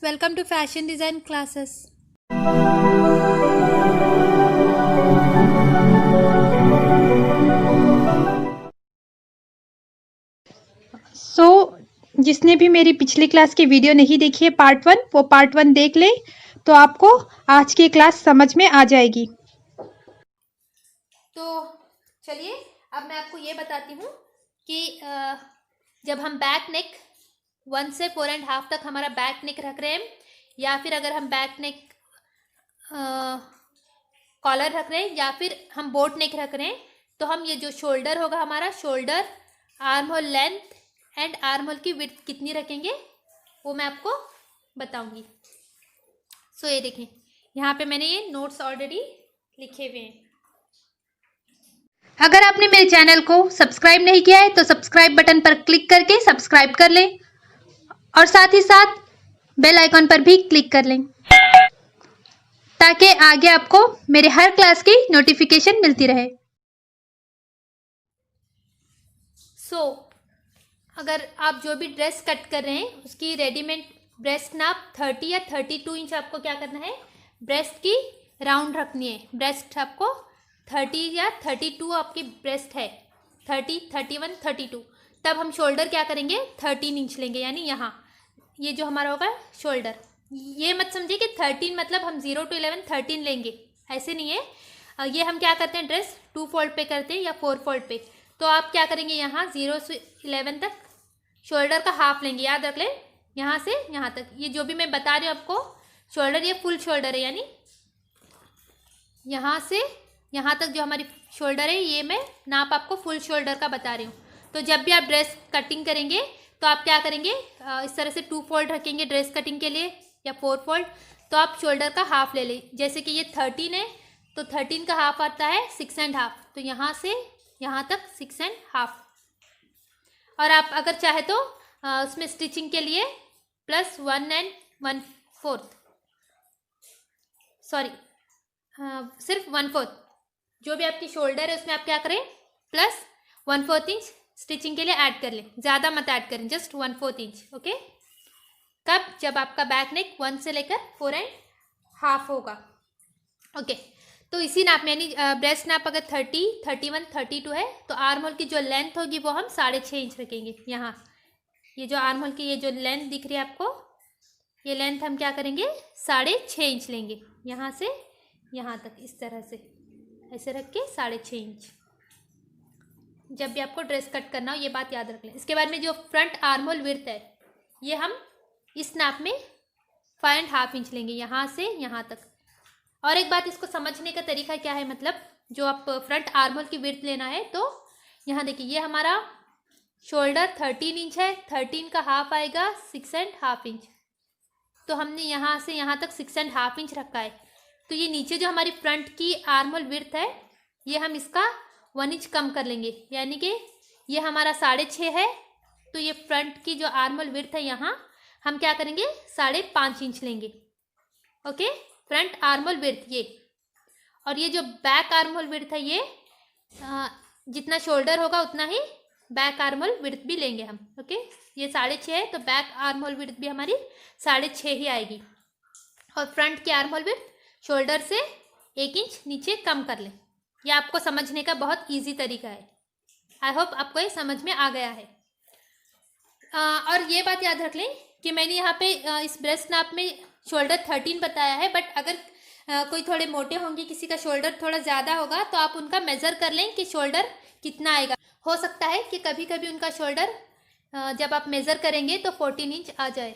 welcome to Fashion Design classes. जिसने भी मेरी पिछली क्लास की वीडियो नहीं देखी है पार्ट 1, वो पार्ट 1 देख ले तो आपको आज की क्लास समझ में आ जाएगी। तो चलिए अब मैं आपको ये बताती हूँ कि जब हम बैक नेक 1 से 4.5 तक हमारा बैक नेक रख रहे हैं, या फिर अगर हम बैक नेक कॉलर रख रहे हैं, या फिर हम बोट नेक रख रहे हैं, तो हम ये जो शोल्डर होगा हमारा, shoulder, arm hole length and arm hole की विड्थ कितनी रखेंगे वो मैं आपको बताऊंगी। सो ये देखें, यहाँ पे मैंने ये नोट्स ऑलरेडी लिखे हुए हैं। अगर आपने मेरे चैनल को सब्सक्राइब नहीं किया है तो सब्सक्राइब बटन पर क्लिक करके सब्सक्राइब कर लें और साथ ही साथ बेल आइकॉन पर भी क्लिक कर लें ताकि आगे आपको मेरे हर क्लास की नोटिफिकेशन मिलती रहे। अगर आप जो भी ड्रेस कट कर रहे हैं उसकी रेडीमेड ब्रेस्ट नाप 30 या 32 इंच आपको क्या करना है, ब्रेस्ट की राउंड रखनी है। ब्रेस्ट आपको 30 या 32 आपकी ब्रेस्ट है, 30, 31, 32, तब हम शोल्डर क्या करेंगे 13 इंच लेंगे, यानी यहाँ ये जो हमारा होगा शोल्डर। ये मत समझिए कि 13 मतलब हम 0 to 11 13 लेंगे, ऐसे नहीं है। ये हम क्या करते हैं, ड्रेस 2 फोल्ड पे करते हैं या 4 फोल्ड पे, तो आप क्या करेंगे यहाँ 0 से 11 तक शोल्डर का हाफ लेंगे, याद रख लें, यहाँ से यहाँ तक। ये जो भी मैं बता रही हूँ आपको शोल्डर, ये फुल शोल्डर है, यानी यहाँ से यहाँ तक जो हमारी शोल्डर है, ये मैं नाप आपको फुल शोल्डर का बता रही हूँ। तो जब भी आप ड्रेस कटिंग करेंगे तो आप क्या करेंगे, इस तरह से 2 फोल्ड रखेंगे ड्रेस कटिंग के लिए या 4 फोल्ड, तो आप शोल्डर का हाफ ले लें। जैसे कि ये 13 है तो 13 का हाफ आता है 6.5, तो यहाँ से यहाँ तक 6.5। और आप अगर चाहे तो उसमें स्टिचिंग के लिए +1 and 1/4, सॉरी सिर्फ 1/4, जो भी आपकी शोल्डर है उसमें आप क्या करें +1/4 इंच स्टिचिंग के लिए ऐड कर लें, ज़्यादा मत ऐड करें, जस्ट 1/4 इंच। ओके, कब, जब आपका बैक नेक 1 से लेकर 4.5 होगा। ओके, तो इसी नाप में, यानी ब्रेस्ट नाप अगर 30, 31, 32 है तो आर्म होल की जो लेंथ होगी वो हम 6.5 इंच रखेंगे। यहाँ ये जो आर्म होल की ये जो लेंथ दिख रही है आपको, ये लेंथ हम क्या करेंगे 6.5 इंच लेंगे, यहाँ से यहाँ तक, इस तरह से ऐसे रख के 6.5 इंच। जब भी आपको ड्रेस कट करना हो ये बात याद रख लें। इसके बाद में जो फ्रंट आर्म होल विड्थ है, ये हम इस नाप में 5.5 इंच लेंगे, यहाँ से यहाँ तक। और एक बात, इसको समझने का तरीका क्या है, मतलब जो आप फ्रंट आर्म होल की विड्थ लेना है, तो यहाँ देखिए ये हमारा शोल्डर 13 इंच है, 13 का हाफ आएगा 6.5 इंच, तो हमने यहाँ से यहाँ तक 6.5 इंच रखा है। तो ये नीचे जो हमारी फ्रंट की आर्म होल विड्थ है, ये हम इसका 1 इंच कम कर लेंगे, यानी कि ये हमारा 6.5 है, तो ये फ्रंट की जो आर्म होल विड्थ है यहाँ हम क्या करेंगे 5.5 इंच लेंगे। Okay, front arm hole width ये, और ये जो बैक आर्म होल विड्थ है, ये जितना शोल्डर होगा उतना ही बैक आर्म होल विड्थ भी लेंगे हम। ओके, ये 6.5 है तो बैक आर्म होल विड्थ भी हमारी 6.5 ही आएगी। और फ्रंट की आर्म होल विड्थ शोल्डर से 1 इंच नीचे कम कर लें। ये आपको समझने का बहुत ईजी तरीका है। आई होप आपको ये समझ में आ गया है। और ये बात याद रख लें कि मैंने यहाँ पे इस ब्रेस्ट नाप में शोल्डर 13 बताया है, बट अगर कोई थोड़े मोटे होंगे, किसी का शोल्डर थोड़ा ज़्यादा होगा, तो आप उनका मेज़र कर लें कि शोल्डर कितना आएगा। हो सकता है कि कभी कभी उनका शोल्डर जब आप मेज़र करेंगे तो 14 इंच आ जाए।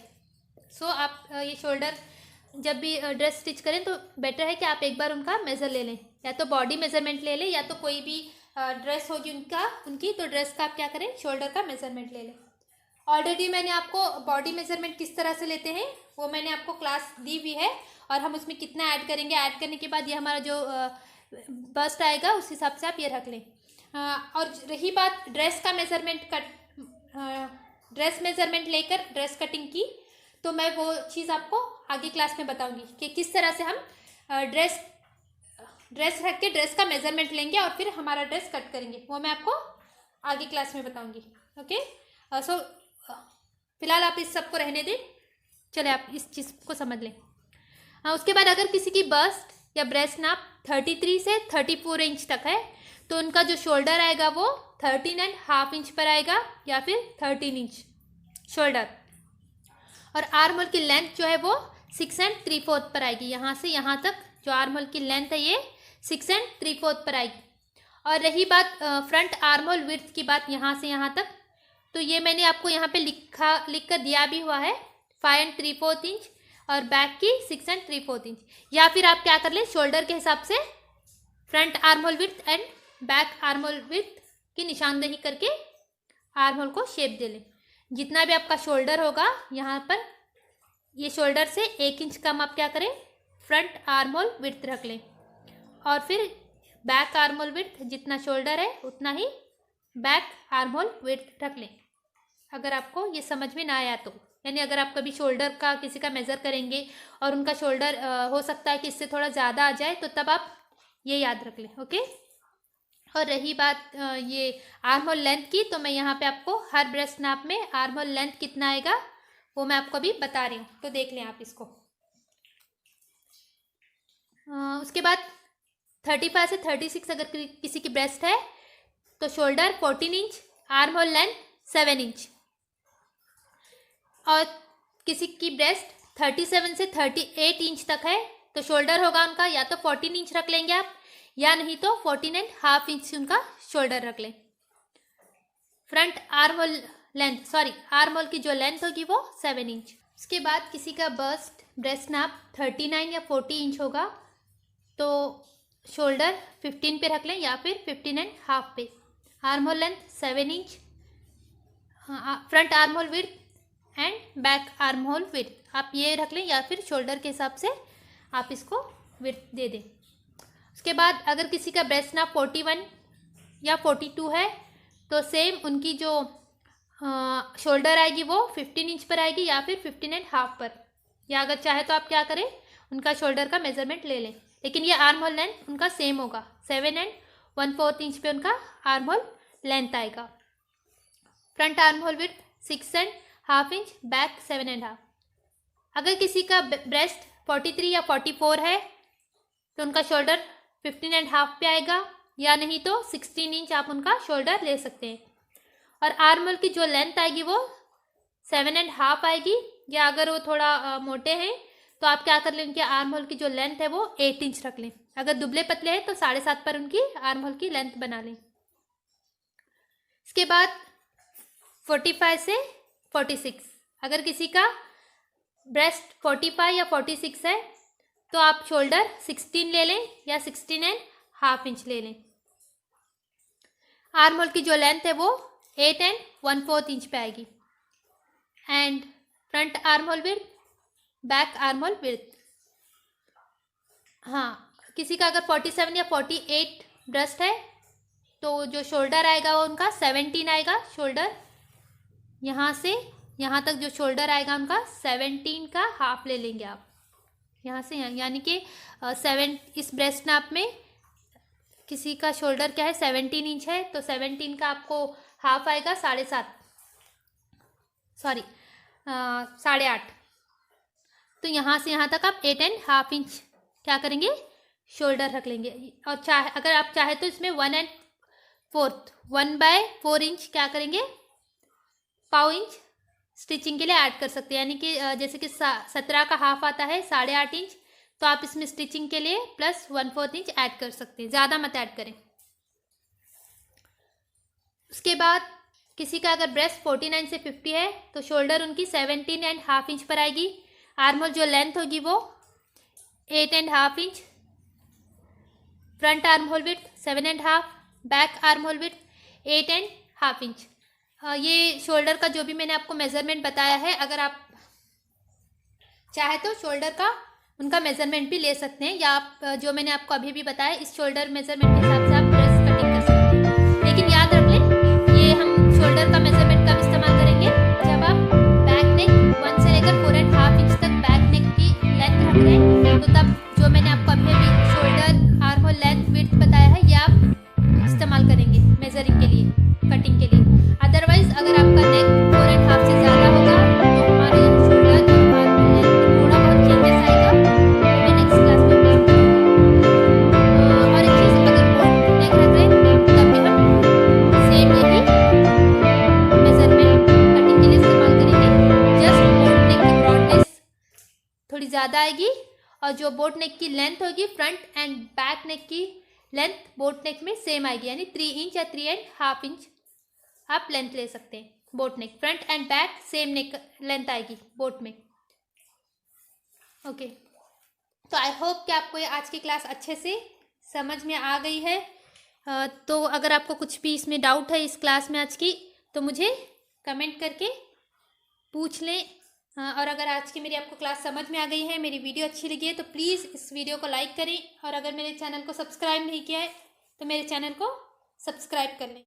सो आप ये शोल्डर जब भी ड्रेस स्टिच करें तो बेटर है कि आप एक बार उनका मेज़र ले लें, या तो बॉडी मेज़रमेंट ले लें, या तो कोई भी ड्रेस होगी उनकी तो ड्रेस का आप क्या करें शोल्डर का मेज़रमेंट ले लें। ऑलरेडी मैंने आपको बॉडी मेज़रमेंट किस तरह से लेते हैं वो मैंने आपको क्लास दी हुई है, और हम उसमें कितना ऐड करेंगे, ऐड करने के बाद ये हमारा जो बस्ट आएगा उस हिसाब से आप ये रख लें। और रही बात ड्रेस का मेज़रमेंट ड्रेस मेज़रमेंट लेकर ड्रेस कटिंग की, तो मैं वो चीज़ आपको आगे क्लास में बताऊंगी कि किस तरह से हम ड्रेस रख के ड्रेस का मेज़रमेंट लेंगे और फिर हमारा ड्रेस कट करेंगे, वो मैं आपको आगे क्लास में बताऊंगी। ओके, सो फिलहाल आप इस सबको रहने दें। चले आप इस चीज़ को समझ लें। उसके बाद अगर किसी की बस्ट या ब्रेस्ट नाप 33 से 34 इंच तक है तो उनका जो शोल्डर आएगा वो 13.5 इंच पर आएगा या फिर 13 इंच शोल्डर। और आर्म होल की लेंथ जो है वो 6 3/4 पर आएगी। यहाँ से यहाँ तक जो आर्म होल की लेंथ है ये 6 3/4 पर आएगी। और रही बात फ्रंट आर्म होल विड्थ की बात, यहाँ से यहाँ तक, तो ये मैंने आपको यहाँ पे लिख कर दिया भी हुआ है 5 3/4 इंच और बैक की 6 3/4 इंच। या फिर आप क्या कर लें, शोल्डर के हिसाब से front arm hole width and back arm hole width की निशानदेही करके आर्म होल को शेप दे लें। जितना भी आपका शोल्डर होगा यहाँ पर, ये शोल्डर से 1 इंच कम आप क्या करें, फ्रंट आर्म होल विड्थ रख लें। और फिर बैक आर्म होल विड्थ जितना शोल्डर है उतना ही बैक आर्म होल विड्थ रख लें। अगर आपको ये समझ में ना आया तो, यानी अगर आप कभी शोल्डर का किसी का मेज़र करेंगे और उनका शोल्डर हो सकता है कि इससे थोड़ा ज़्यादा आ जाए, तो तब आप ये याद रख लें। ओके। और रही बात ये आर्म होल लेंथ की, तो मैं यहाँ पे आपको हर ब्रेस्ट नाप में आर्म होल लेंथ कितना आएगा वो मैं आपको अभी बता रही हूँ, तो देख लें आप इसको। उसके बाद 35 से 36 अगर किसी की ब्रेस्ट है तो shoulder 14 inch, arm hole length 7 inch. और किसी की ब्रेस्ट 37 से 38 इंच तक है तो शोल्डर होगा उनका या तो 14 इंच रख लेंगे आप, या नहीं तो 14.5 इंच उनका शोल्डर रख लें। Front arm hole length, sorry arm hole की जो लेंथ होगी वो 7 इंच। उसके बाद किसी का ब्रेस्ट नाप 39 या 40 इंच होगा तो शोल्डर 15 पे रख लें या फिर 15.5 पे। Arm hole length 7 inch, front arm hole width and back arm hole width आप ये रख लें, या फिर शोल्डर के हिसाब से आप इसको विड्थ दे दें। उसके बाद अगर किसी का ब्रेस्ट नाप 41 या 42 है तो सेम उनकी जो शोल्डर आएगी वो 15 इंच पर आएगी या फिर 15.5 पर, या अगर चाहे तो आप क्या करें उनका शोल्डर का मेजरमेंट ले लें। लेकिन ये आर्म होल लेंथ उनका सेम होगा, 7 1/4 इंच पे उनका आर्म होल लेंथ आएगा। Front arm hole width 6.5 inch, back 7.5। अगर किसी का ब्रेस्ट 43 या 44 है तो उनका शोल्डर 15.5 पे आएगा, या नहीं तो 16 इंच आप उनका शोल्डर ले सकते हैं। और आर्म होल की जो लेंथ आएगी वो 7.5 आएगी, या अगर वो थोड़ा मोटे हैं तो आप क्या कर लें, उनके आर्म होल की जो लेंथ है वो 8 इंच रख लें। अगर दुबले पतले हैं तो 7.5 पर उनकी आर्म होल की लेंथ बना लें। इसके बाद 45 से 46 अगर किसी का ब्रेस्ट 45 या 46 है तो आप शोल्डर 16 ले लें या 16.5 इंच ले लें। आर्म होल की जो लेंथ है वो 8 1/4 इंच पे आएगी। And front arm hole width, back arm hole width, हाँ किसी का अगर 47 या 48 ब्रेस्ट है तो जो शोल्डर आएगा वो उनका 17 आएगा। शोल्डर यहाँ से यहाँ तक जो शोल्डर आएगा उनका 17 का हाफ ले लेंगे आप, यहाँ से यहाँ, यानी कि 7 इस ब्रेस्ट नाप में किसी का शोल्डर क्या है 17 इंच है तो 17 का आपको हाफ आएगा 7.5, सॉरी 8.5। तो यहाँ से यहाँ तक आप 8.5 इंच क्या करेंगे शोल्डर रख लेंगे। और चाहे अगर आप चाहे तो इसमें 1/4 इंच क्या करेंगे पाव इंच स्टिचिंग के लिए ऐड कर सकते हैं, यानी कि जैसे कि 17 का हाफ आता है 8.5 इंच, तो आप इसमें स्टिचिंग के लिए प्लस 1/4 इंच ऐड कर सकते हैं, ज़्यादा मत ऐड करें। उसके बाद किसी का अगर ब्रेस्ट 49 से 50 है तो शोल्डर उनकी 17.5 इंच पर आएगी। आर्म होल जो लेंथ होगी वो 8.5 inch, front arm hole width 7.5, back arm hole width 8.5 inch. ये शोल्डर का जो भी मैंने आपको मेज़रमेंट बताया है, अगर आप चाहे तो शोल्डर का उनका मेज़रमेंट भी ले सकते हैं, या आप जो मैंने आपको अभी भी बताया इस शोल्डर मेज़रमेंट के हिसाब से आप ड्रेस कटिंग कर सकते हैं। लेकिन याद रख लें ये हम शोल्डर का मेज़रमेंट कब इस्तेमाल करेंगे, जब आप बैक नेक 1 से लेकर 4.5 इंच तक बैक नेक की लेंथ रख रहे हैं, तो तब जो मैंने आपको अभी अभी shoulder arm hole length width बताया है ये आप इस्तेमाल करेंगे मेजरिंग के लिए, कटिंग के लिए। अदरवाइज अगर आपका नेक 4.5 से ज़्यादा होगा तो हमारे शोल्डर और आर्म ज़्यादा आएगी और जो बोट नेक की लेंथ होगी फ्रंट एंड बैक नेक की लेंथ बोट नेक में सेम आएगी, यानी 3 इंच या 3.5 इंच आप लेंथ ले सकते हैं। बोट नेक फ्रंट एंड बैक सेम नेक लेंथ आएगी बोट में। ओके, तो आई होप कि आपको ये आज की क्लास अच्छे से समझ में आ गई है। तो अगर आपको कुछ भी इसमें डाउट है इस क्लास में आज की, तो मुझे कमेंट करके पूछ लें। और अगर आज की मेरी आपको क्लास समझ में आ गई है, मेरी वीडियो अच्छी लगी है, तो प्लीज़ इस वीडियो को लाइक करें और अगर मेरे चैनल को सब्सक्राइब नहीं किया है तो मेरे चैनल को सब्सक्राइब कर लें।